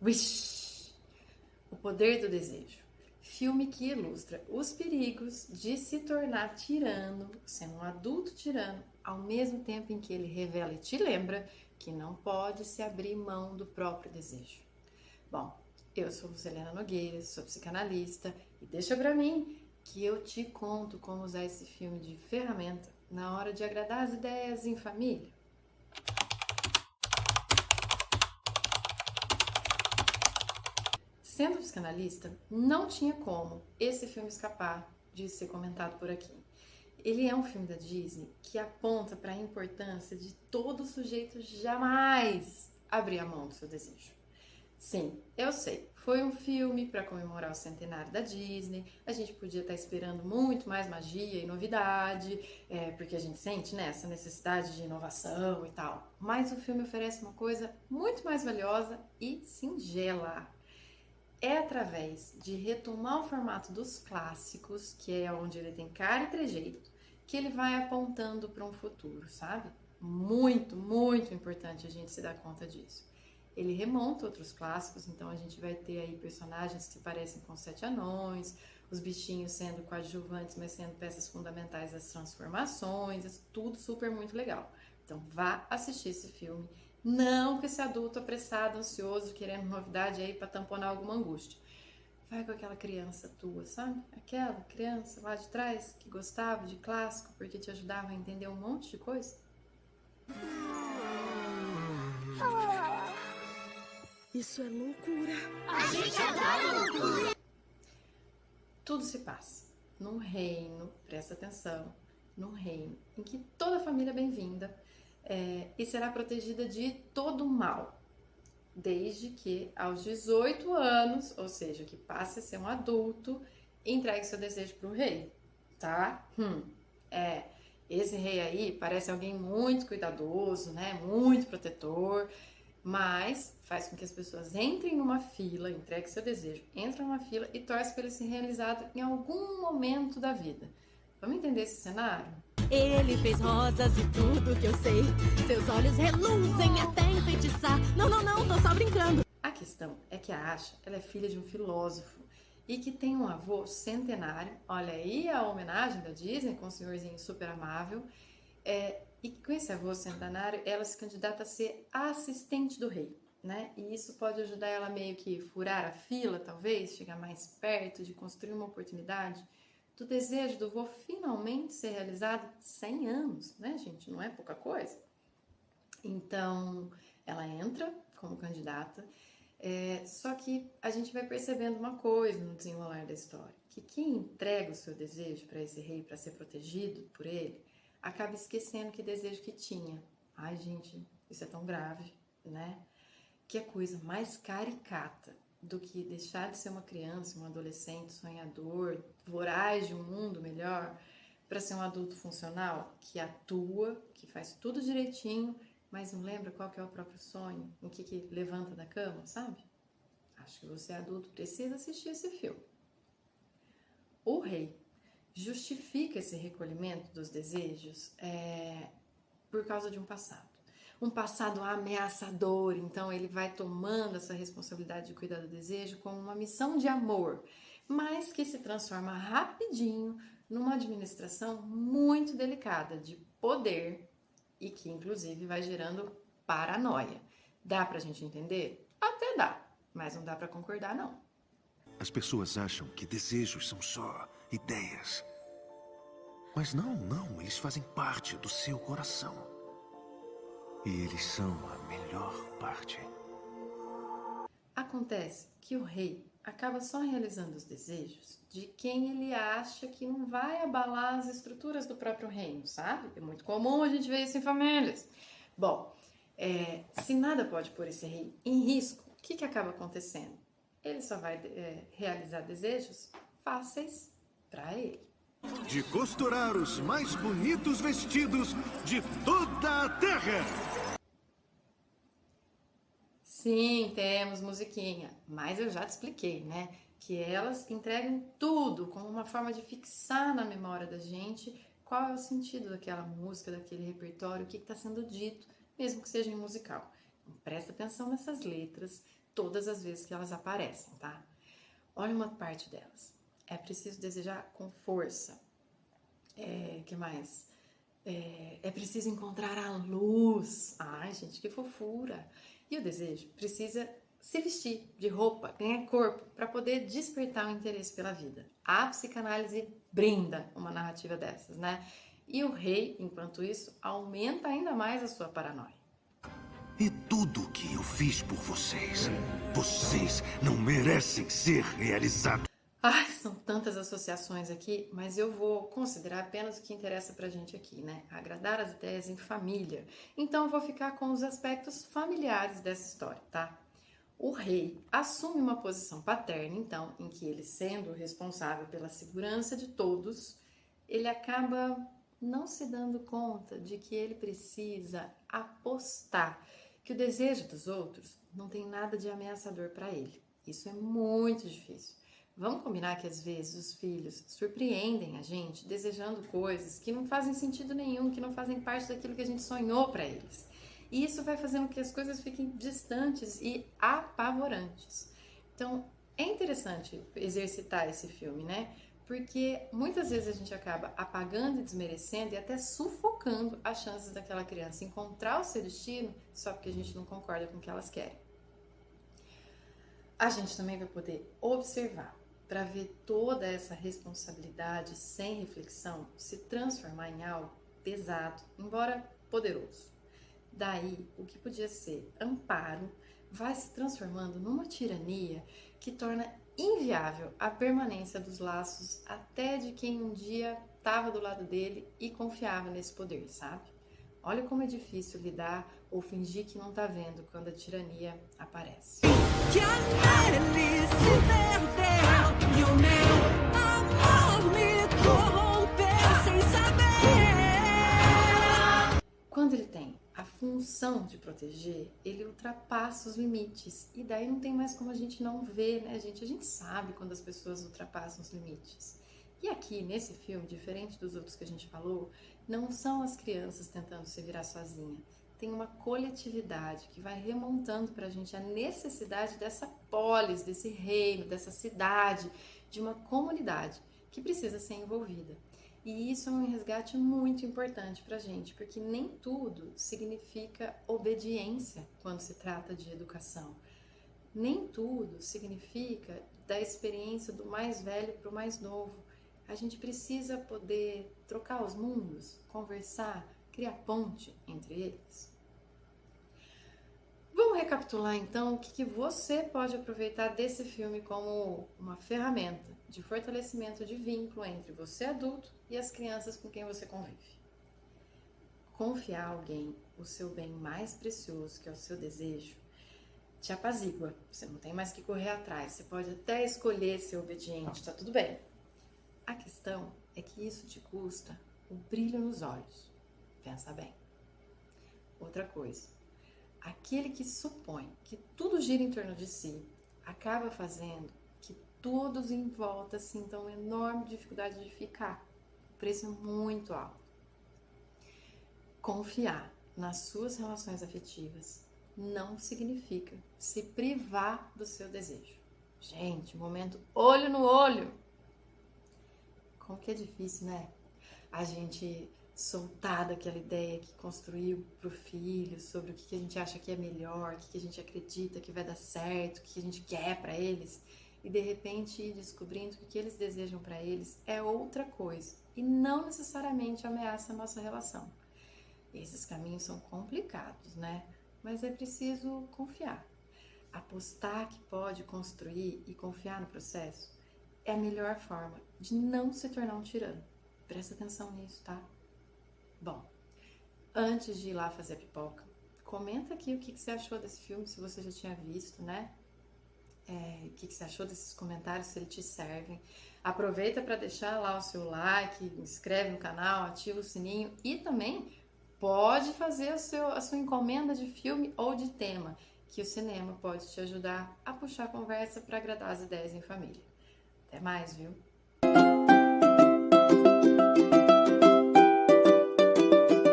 Wish! O Poder do Desejo. Filme que ilustra os perigos de se tornar tirano, sendo um adulto tirano, ao mesmo tempo em que ele revela e te lembra que não pode se abrir mão do próprio desejo. Bom, eu sou Selena Nogueira, sou psicanalista e deixa pra mim que eu te conto como usar esse filme de ferramenta na hora de agradar as ideias em família. Sendo psicanalista, não tinha como esse filme escapar de ser comentado por aqui. Ele é um filme da Disney que aponta para a importância de todo sujeito jamais abrir a mão do seu desejo. Sim, eu sei, foi um filme para comemorar o centenário da Disney, a gente podia estar esperando muito mais magia e novidade, porque a gente sente, né, essa necessidade de inovação e tal, mas o filme oferece uma coisa muito mais valiosa e singela. É através de retomar o formato dos clássicos, que é onde ele tem cara e trejeito, que ele vai apontando para um futuro, sabe? Muito, muito importante a gente se dar conta disso. Ele remonta outros clássicos, então a gente vai ter aí personagens que se parecem com os Sete Anões, os bichinhos sendo coadjuvantes, mas sendo peças fundamentais das transformações, é tudo super muito legal. Então vá assistir esse filme. Não com esse adulto apressado, ansioso, querendo novidade aí para tamponar alguma angústia. Vai com aquela criança tua, sabe? Aquela criança lá de trás que gostava de clássico porque te ajudava a entender um monte de coisa. Isso é loucura. A gente adora loucura. Tudo se passa num reino, presta atenção, num reino em que toda a família é bem-vinda, e será protegida de todo o mal, desde que aos 18 anos, ou seja, que passe a ser um adulto, entregue seu desejo para o rei, tá? Esse rei aí parece alguém muito cuidadoso, né? Muito protetor, mas faz com que as pessoas entrem numa fila, entregue seu desejo, entrem numa fila e torce para ele ser realizado em algum momento da vida. Vamos entender esse cenário? Ele fez rosas e tudo que eu sei. Seus olhos reluzem até enfeitiçar. Não, tô só brincando. A questão é que a Asha, ela é filha de um filósofo e que tem um avô centenário. Olha aí a homenagem da Disney com um senhorzinho super amável. E com esse avô centenário, ela se candidata a ser a assistente do rei, né? E isso pode ajudar ela meio que furar a fila, talvez, chegar mais perto de construir uma oportunidade do desejo do vô finalmente ser realizado 100 anos, né, gente? Não é pouca coisa. Então, ela entra como candidata, só que a gente vai percebendo uma coisa no desenrolar da história, que quem entrega o seu desejo para esse rei, para ser protegido por ele, acaba esquecendo que desejo que tinha. Ai, gente, isso é tão grave, né? Que é coisa mais caricata do que deixar de ser uma criança, um adolescente sonhador, voraz de um mundo melhor, para ser um adulto funcional que atua, que faz tudo direitinho, mas não lembra qual que é o próprio sonho, o que levanta da cama, sabe? Acho que você, adulto, precisa assistir esse filme. O rei justifica esse recolhimento dos desejos por causa de um passado ameaçador. Então ele vai tomando essa responsabilidade de cuidar do desejo como uma missão de amor, mas que se transforma rapidinho numa administração muito delicada de poder e que inclusive vai gerando paranoia. Dá pra gente entender? Até dá, mas não dá pra concordar não. As pessoas acham que desejos são só ideias. Mas não, eles fazem parte do seu coração. E eles são a melhor parte. Acontece que o rei acaba só realizando os desejos de quem ele acha que não vai abalar as estruturas do próprio reino, sabe? É muito comum a gente ver isso em famílias. Bom, se nada pode pôr esse rei em risco, o que acaba acontecendo? Ele só vai realizar desejos fáceis para ele. De costurar os mais bonitos vestidos de toda a terra. Sim, temos musiquinha, mas eu já te expliquei, né? Que elas entregam tudo como uma forma de fixar na memória da gente qual é o sentido daquela música, daquele repertório, o que está sendo dito, mesmo que seja em musical. Então, presta atenção nessas letras, todas as vezes que elas aparecem, tá? Olha uma parte delas. É preciso desejar com força. Que mais? É preciso encontrar a luz. Ai, gente, que fofura! E o desejo precisa se vestir de roupa, ganhar corpo, para poder despertar o interesse pela vida. A psicanálise brinda uma narrativa dessas, né? E o rei, enquanto isso, aumenta ainda mais a sua paranoia. E tudo que eu fiz por vocês, vocês não merecem ser realizados. Ai, são tantas associações aqui, mas eu vou considerar apenas o que interessa pra gente aqui, né? Agradar as ideias em família. Então eu vou ficar com os aspectos familiares dessa história, tá? O rei assume uma posição paterna, então, em que ele, sendo responsável pela segurança de todos, ele acaba não se dando conta de que ele precisa apostar que o desejo dos outros não tem nada de ameaçador para ele. Isso é muito difícil. Vamos combinar que às vezes os filhos surpreendem a gente desejando coisas que não fazem sentido nenhum, que não fazem parte daquilo que a gente sonhou para eles. E isso vai fazendo com que as coisas fiquem distantes e apavorantes. Então, é interessante exercitar esse filme, né? Porque muitas vezes a gente acaba apagando e desmerecendo e até sufocando as chances daquela criança encontrar o seu destino só porque a gente não concorda com o que elas querem. A gente também vai poder observar para ver toda essa responsabilidade sem reflexão se transformar em algo pesado, embora poderoso. Daí, o que podia ser amparo vai se transformando numa tirania que torna inviável a permanência dos laços até de quem um dia estava do lado dele e confiava nesse poder, sabe? Olha como é difícil lidar ou fingir que não tá vendo quando a tirania aparece. Que a Nelly se perdeu e o meu amor me corrompeu sem saber. Quando ele tem a função de proteger, ele ultrapassa os limites. E daí não tem mais como a gente não ver, né, gente? A gente sabe quando as pessoas ultrapassam os limites. E aqui, nesse filme, diferente dos outros que a gente falou, não são as crianças tentando se virar sozinha. Tem uma coletividade que vai remontando pra gente a necessidade dessa polis, desse reino, dessa cidade, de uma comunidade que precisa ser envolvida. E isso é um resgate muito importante pra gente, porque nem tudo significa obediência quando se trata de educação. Nem tudo significa da experiência do mais velho para o mais novo. A gente precisa poder trocar os mundos, conversar, criar ponte entre eles. Vamos recapitular então o que você pode aproveitar desse filme como uma ferramenta de fortalecimento de vínculo entre você adulto e as crianças com quem você convive. Confiar a alguém o seu bem mais precioso, que é o seu desejo, te apazigua. Você não tem mais que correr atrás, você pode até escolher ser obediente, tá tudo bem. A questão é que isso te custa o brilho nos olhos. Pensa bem. Outra coisa, aquele que supõe que tudo gira em torno de si, acaba fazendo que todos em volta sintam uma enorme dificuldade de ficar. O preço é muito alto. Confiar nas suas relações afetivas não significa se privar do seu desejo. Gente, momento olho no olho. Como que é difícil, né? A gente soltar daquela ideia que construiu pro filho sobre o que a gente acha que é melhor, o que a gente acredita que vai dar certo, o que a gente quer para eles, e de repente ir descobrindo que o que eles desejam para eles é outra coisa e não necessariamente ameaça a nossa relação. Esses caminhos são complicados, né? Mas é preciso confiar. Apostar que pode construir e confiar no processo é a melhor forma de não se tornar um tirano. Presta atenção nisso, tá? Bom, antes de ir lá fazer a pipoca, comenta aqui o que você achou desse filme, se você já tinha visto, né? O que você achou desses comentários, se eles te servem. Aproveita para deixar lá o seu like, inscreve no canal, ativa o sininho e também pode fazer a sua encomenda de filme ou de tema, que o cinema pode te ajudar a puxar a conversa para agradar as ideias em família. Até mais, viu?